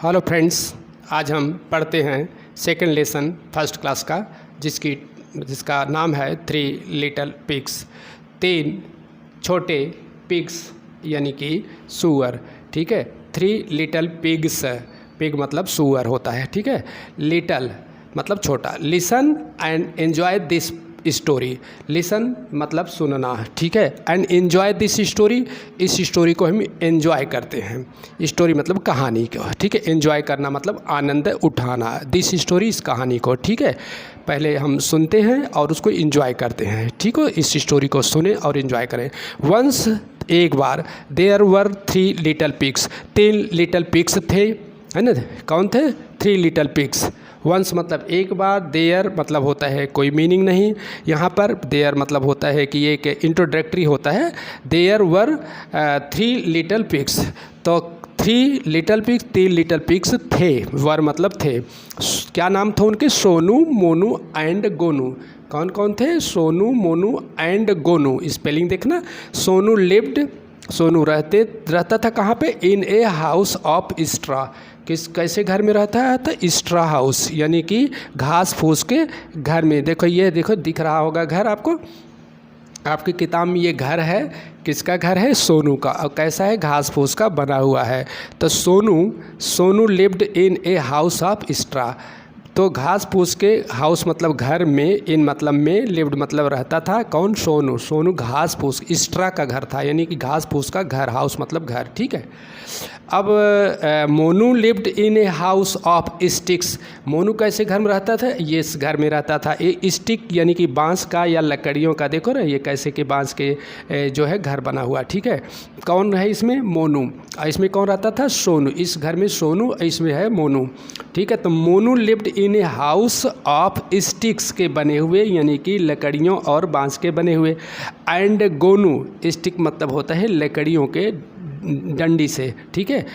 Hello friends, आज हम पढ़ते हैं सेकंड लेसन फर्स्ट क्लास का जिसका नाम है 3 लिटिल पिग्स। 3 छोटे पिग्स यानी कि सूअर। ठीक है, 3 लिटिल पिग्स। पिग मतलब सूअर होता है। ठीक है, लिटिल मतलब छोटा। Listen and enjoy this story. Listen मतलब सुनना। ठीक है, एंड एंजॉय दिस स्टोरी। इस स्टोरी को हम एंजॉय करते हैं। स्टोरी मतलब कहानी को। ठीक है, एंजॉय करना मतलब आनंद उठाना। दिस स्टोरी, इस कहानी को। ठीक है, पहले हम सुनते हैं और उसको एंजॉय करते हैं। ठीक है, इस स्टोरी को सुने और एंजॉय करें। वंस, एक बार, there were 3 little pigs. 3 little pigs थे, है ना। कौन थे? 3 लिटिल पिग्स। वंस मतलब एक बार, देयर मतलब होता है कोई मीनिंग नहीं यहाँ पर। देयर मतलब होता है कि एक इंट्रोडक्टरी होता है। There were 3 little pigs. तो 3 लिटिल पिग्स, 3 लिटिल पिग्स थे। वर मतलब थे। क्या नाम था उनके? सोनू, मोनू एंड गोनू। कौन कौन थे? सोनू, मोनू एंड गोनू। स्पेलिंग देखना। सोनू लिव्ड, सोनू रहता था कहाँ पे? इन ए हाउस ऑफ स्ट्रॉ। कैसे घर में रहता है? तो स्ट्रॉ हाउस यानी कि घास फूस के घर में। देखो, ये देखो दिख रहा होगा घर आपको, आपकी किताब में। ये घर है, किसका घर है? सोनू का। और कैसा है? घास फूस का बना हुआ है। तो Sonu lived in a house of straw. तो घास फूस के हाउस मतलब घर में, इन मतलब में, लिव्ड मतलब रहता था। कौन? सोनू। सोनू घास फूस, स्ट्रा का घर था यानी कि घास फूस का घर। हाउस मतलब घर। ठीक है। अब Monu lived in a house of sticks. Monu कैसे घर में रहता था? ये इस घर में रहता था। ये स्टिक यानी कि बांस का या लकड़ियों का। देखो ना, ये कैसे के बांस के जो है घर बना हुआ। ठीक है, कौन है इसमें? मोनू। इसमें कौन रहता था? सोनू। इस घर में सोनू, इसमें है मोनू। ठीक है, तो Monu lived in a house of sticks के बने हुए यानी कि लकड़ियों और बांस के बने हुए। एंड गोनू, स्टिक मतलब होता है लकड़ियों के डंडी से। ठीक है,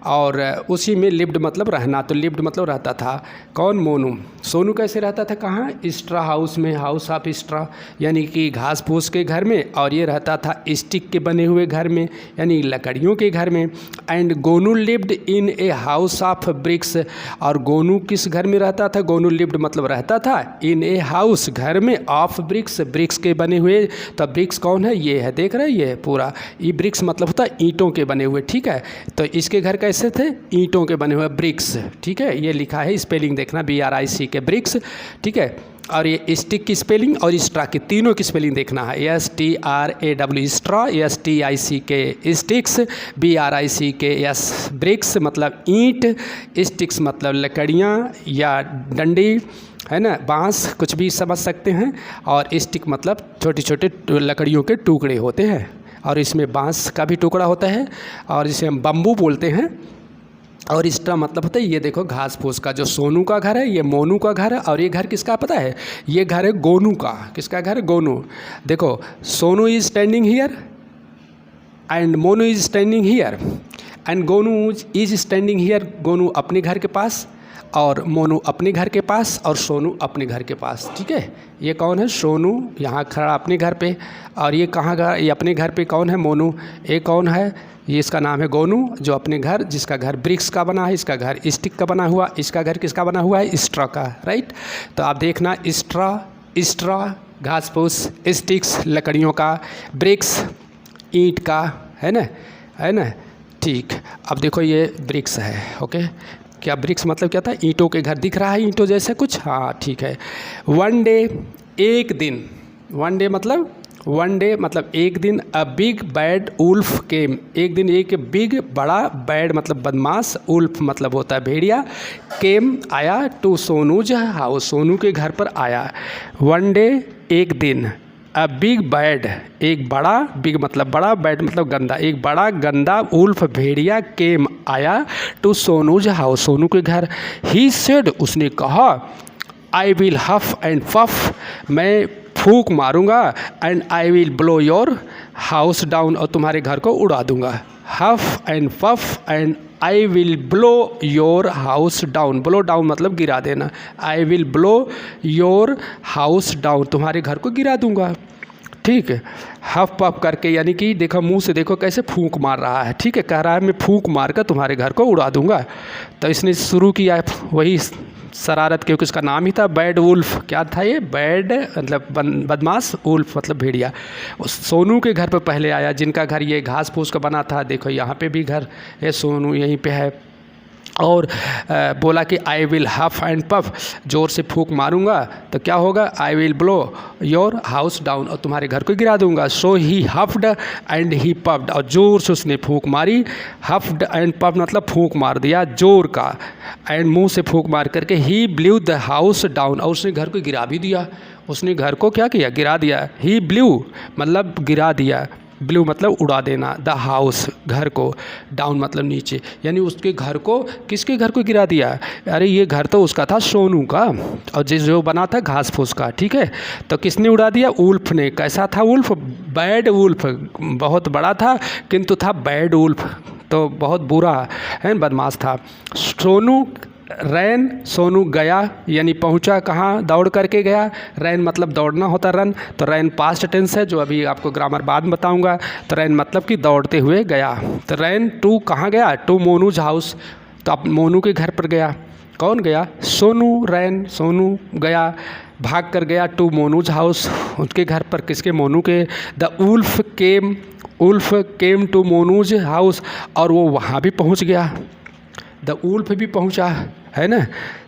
और उसी में लिव्ड मतलब रहना। तो लिव्ड मतलब रहता था। कौन? मोनू। सोनू कैसे रहता था? कहाँ? स्ट्रा हाउस में, हाउस ऑफ स्ट्रा यानी कि घास फूस के घर में। और ये रहता था स्टिक के बने हुए घर में यानी लकड़ियों के घर में। And Gonu lived in a house of BRICS. और गोनू किस घर में रहता था? गोनू लिव्ड मतलब रहता था इन ए हाउस, घर में, ऑफ ब्रिक्स, ब्रिक्स के बने हुए। तो ब्रिक्स कौन है? ये है, देख रहे हैं, ये पूरा। ये ब्रिक्स मतलब होता है ईंटों के बने हुए। ठीक है, तो इसके घर कैसे थे? ईंटों के बने हुए, ब्रिक्स। ठीक है, ये लिखा है, स्पेलिंग देखना, BRIC के ब्रिक्स। ठीक है, और ये स्टिक की स्पेलिंग और स्ट्रा की, तीनों की स्पेलिंग देखना है। STRAW स्ट्रा, STIC के स्टिक्स, BRIC के ब्रिक्स मतलब ईंट, स्टिक्स मतलब लकड़ियाँ या डंडी, है ना, बांस, कुछ भी समझ सकते हैं। और स्टिक मतलब छोटे छोटे लकड़ियों के टुकड़े होते हैं। और इसमें बांस का भी टुकड़ा होता है और जिसे हम बम्बू बोलते हैं। और स्ट्रा मतलब होता है, ये देखो घास फूस का। जो सोनू का घर है, ये मोनू का घर है। और ये घर किसका पता है? ये घर है गोनू का। किसका घर? गोनू। देखो, Sonu is standing here and Monu is standing here and Gonu is standing here. Gonu अपने घर के पास और मोनू अपने घर के पास और सोनू अपने घर के पास। ठीक है, ये कौन है? सोनू यहाँ खड़ा अपने घर पे। और ये कहाँ घर? ये अपने घर पे कौन है? मोनू। ये कौन है? ये इसका नाम है गोनू, जो अपने घर, जिसका घर ब्रिक्स का बना है, इसका घर स्टिक का बना हुआ, इसका घर किसका बना हुआ है? स्ट्रा का। राइट, तो आप देखना, स्ट्रा घास फूस, स्टिक्स लकड़ियों का, ब्रिक्स ईंट का, है ना। ठीक, अब देखो ये ब्रिक्स है। ओके, क्या ब्रिक्स मतलब क्या था? ईंटों के घर। दिख रहा है ईंटों जैसे कुछ? हाँ, ठीक है। वन डे, एक दिन। वन डे मतलब एक दिन। अ बिग बैड उल्फ केम। एक दिन एक बिग बड़ा, बैड मतलब बदमाश, उल्फ मतलब होता है भेड़िया, केम आया, टू सोनूज हाउस, सोनू के घर पर आया। वन डे एक दिन। अ बिग बैड एक बड़ा, बिग मतलब बड़ा, बैड मतलब गंदा, एक बड़ा गंदा उल्फ भेड़िया केम आया, टू सोनूज हाउस, सोनू के घर। ही सेड उसने कहा, I will huff and puff, मैं फूंक मारूंगा, and I will blow your house down, और तुम्हारे घर को उड़ा दूंगा। Huff and puff and I will blow your house down. Blow down मतलब गिरा देना। I will blow your house down, तुम्हारे घर को गिरा दूंगा। ठीक है, हफ पफ करके, यानी कि देखो मुंह से देखो कैसे फूंक मार रहा है, ठीक है, कह रहा है मैं फूंक मार कर तुम्हारे घर को उड़ा दूंगा। तो इसने शुरू किया वही शरारत, क्योंकि उसका नाम ही था बैड वुल्फ। क्या था ये? बैड मतलब बदमाश, वुल्फ मतलब भेड़िया। सोनू के घर पर पहले आया, जिनका घर ये घास फूस का बना था। देखो यहाँ पे भी घर है, सोनू यहीं पे है। और बोला कि आई विल हफ एंड पफ, ज़ोर से फूंक मारूंगा तो क्या होगा? आई will blow your house down, और तुम्हारे घर को गिरा दूंगा। सो he huffed and he puffed, और ज़ोर से उसने फूंक मारी। हफ्ड एंड पफ मतलब फूंक मार दिया ज़ोर का, एंड मुंह से फूंक मार करके ही ब्ल्यू द हाउस डाउन, और उसने घर को गिरा भी दिया। उसने घर को क्या किया? गिरा दिया। ही ब्ल्यू मतलब गिरा दिया, ब्लू मतलब उड़ा देना, द हाउस घर को, डाउन मतलब नीचे, यानी उसके घर को, किसके घर को गिरा दिया? अरे ये घर तो उसका था सोनू का, और जो बना था घास फूस का, ठीक है। तो किसने उड़ा दिया? वुल्फ ने। कैसा था वुल्फ? बैड वुल्फ, बहुत बड़ा था किंतु था बैड वुल्फ, तो बहुत बुरा है, बदमाश था। सोनू रैन, सोनू गया, यानी पहुंचा कहाँ? दौड़ करके गया। रैन मतलब दौड़ना होता, रन, तो रैन पास्ट टेंस है, जो अभी आपको ग्रामर बाद में बताऊंगा। तो रैन मतलब कि दौड़ते हुए गया। तो रैन टू कहाँ गया? टू मोनूज हाउस, तो अब मोनू के घर पर गया। कौन गया? सोनू। रैन, सोनू गया, भाग कर गया टू मोनूज हाउस, उनके घर पर। किसके? मोनू के। The wolf came to Monu's house, और वो वहाँ भी पहुँच गया। द वुल्फ भी पहुंचा, है ना।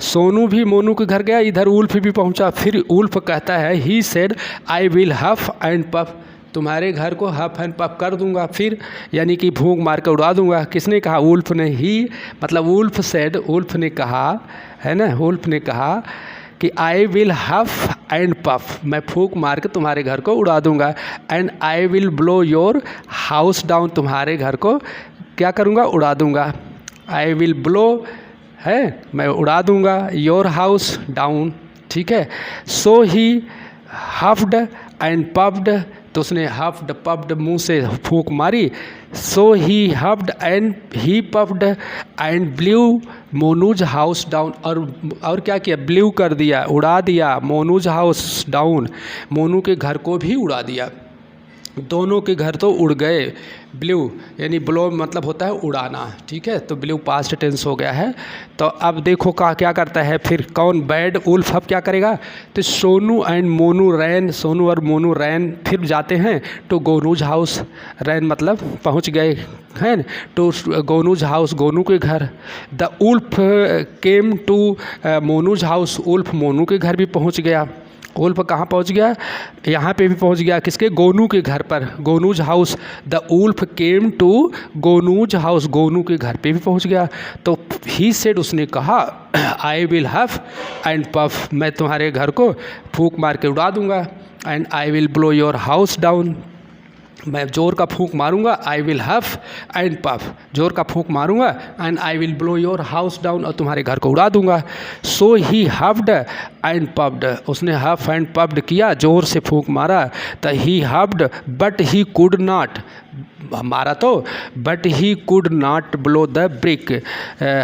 सोनू भी मोनू के घर गया, इधर वुल्फ भी पहुंचा। फिर वुल्फ कहता है, he said I will huff and puff, तुम्हारे घर को हफ एंड पफ कर दूंगा, फिर यानी कि भूख मार कर उड़ा दूंगा। किसने कहा? वुल्फ ने। ही मतलब वुल्फ सेड, वुल्फ ने कहा, है ना, वुल्फ ने कहा कि आई विल हफ एंड पफ, मैं फूंक मार के तुम्हारे घर को उड़ा दूंगा। And I will blow your house down, तुम्हारे घर को क्या करूँगा? उड़ा दूंगा। आई विल ब्लो है, मैं उड़ा दूंगा, योर हाउस डाउन, ठीक है। सो ही हफ्ड एंड पफ्ड, तो उसने हफ्ड पफ्ड मुंह से फूंक मारी। So he huffed and he puffed and blew Monu's house down, और क्या किया? ब्ल्यू कर दिया, उड़ा दिया, मोनूज हाउस डाउन, मोनू के घर को भी उड़ा दिया। दोनों के घर तो उड़ गए। ब्लू यानी ब्लो मतलब होता है उड़ाना, ठीक है, तो ब्लू पास्ट टेंस हो गया है। तो अब देखो क्या करता है फिर, कौन? बैड वुल्फ अब क्या करेगा? तो सोनू एंड मोनू रैन, सोनू और मोनू रैन फिर जाते हैं टू गोनूज हाउस। रैन मतलब पहुंच गए हैं टू गोनूज हाउस, गोनू के घर। The wolf came to Monu's house, wolf Monu के घर भी पहुंच गया। वुल्फ कहाँ पहुँच गया? यहाँ पे भी पहुँच गया, किसके? गोनू के घर पर, Gonu's house. The wolf came to Gonu's house, Gonu के घर पे भी पहुँच गया। तो ही सेड, उसने कहा, I will huff and puff, मैं तुम्हारे घर को फूंक मार के उड़ा दूंगा। And I will blow your house down, मैं जोर का फूंक मारूंगा। आई विल हफ एंड पफ, जोर का फूंक मारूंगा। And I will blow your house down, और तुम्हारे घर को उड़ा दूंगा। सो ही हफ्ड एंड पफ्ड, उसने हफ एंड पफ्ड किया, जोर से फूंक मारा। तो ही हफ्ड बट ही कुड नॉट, मारा तो, but he could not blow the brick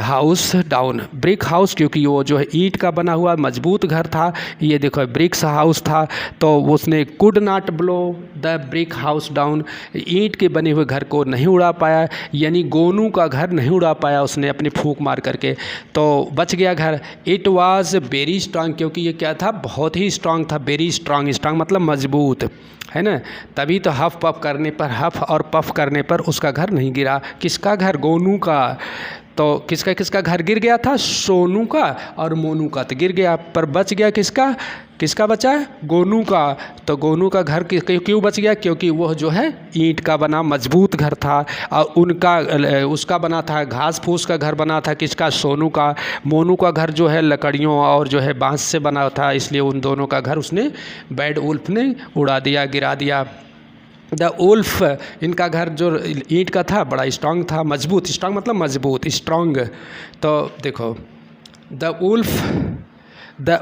house down, brick house, क्योंकि वो जो है ईंट का बना हुआ मजबूत घर था, ये देखो ब्रिक्स हाउस था, तो उसने could not blow the brick house down, ईंट के बने हुए घर को नहीं उड़ा पाया, यानी गोनू का घर नहीं उड़ा पाया उसने अपनी फूंक मार करके, तो बच गया घर। इट वाज वेरी स्ट्रांग, क्योंकि ये क्या था? बहुत ही स्ट्रांग था। वेरी स्ट्रांग, स्ट्रांग मतलब मजबूत, है ना, तभी तो हफ पफ करने पर, हफ और पफ करने पर उसका घर नहीं गिरा। किसका घर? गोनू का। तो किसका घर गिर गया था? सोनू का और मोनू का तो गिर गया, पर बच गया किसका? किसका बचा? गोनू का। तो गोनू का घर क्यों बच गया? क्योंकि वह जो है ईंट का बना मजबूत घर था, और उसका बना था घास फूस का घर बना था। किसका? सोनू का। मोनू का घर जो है लकड़ियों और जो है बांस से बना था, इसलिए उन दोनों का घर उसने, बैड वुल्फ ने उड़ा दिया, गिरा दिया। द वुल्फ, इनका घर जो ईंट का था बड़ा स्ट्रांग था, मजबूत, स्ट्रांग मतलब मजबूत, स्ट्रांग। तो देखो, the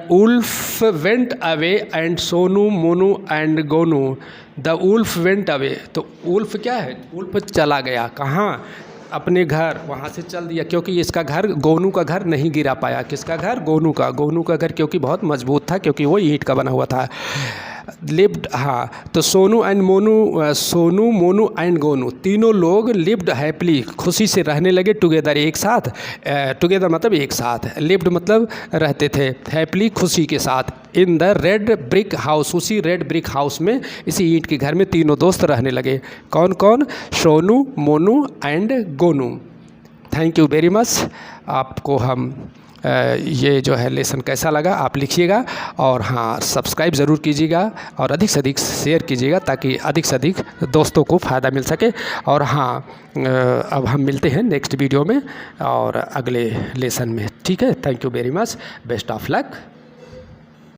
wolf went away and Sonu Monu and Gonu, the wolf went away, तो वुल्फ क्या है? वुल्फ चला गया, कहाँ? अपने घर, वहाँ से चल दिया, क्योंकि इसका घर, गोनू का घर नहीं गिरा पाया। किसका घर? गोनू का। गोनू का घर क्योंकि बहुत मजबूत था, क्योंकि वो ईंट का बना हुआ था। लिव्ड, हाँ, तो सोनू एंड मोनू, सोनू मोनू एंड गोनू तीनों लोग लिव्ड हैप्पीली, खुशी से रहने लगे, टुगेदर एक साथ, टुगेदर मतलब एक साथ, लिव्ड मतलब रहते थे, हैप्पीली खुशी के साथ, in the red brick house, उसी रेड ब्रिक हाउस में, इसी ईंट के घर में तीनों दोस्त रहने लगे। कौन कौन? Sonu, Monu and Gonu. Thank you very much. आपको हम ये जो है लेसन कैसा लगा आप लिखिएगा, और हाँ सब्सक्राइब ज़रूर कीजिएगा और अधिक से अधिक शेयर कीजिएगा ताकि अधिक से अधिक दोस्तों को फ़ायदा मिल सके। और हाँ अब हम मिलते हैं नेक्स्ट वीडियो में और अगले लेसन में, ठीक है। Thank you very much, best of luck.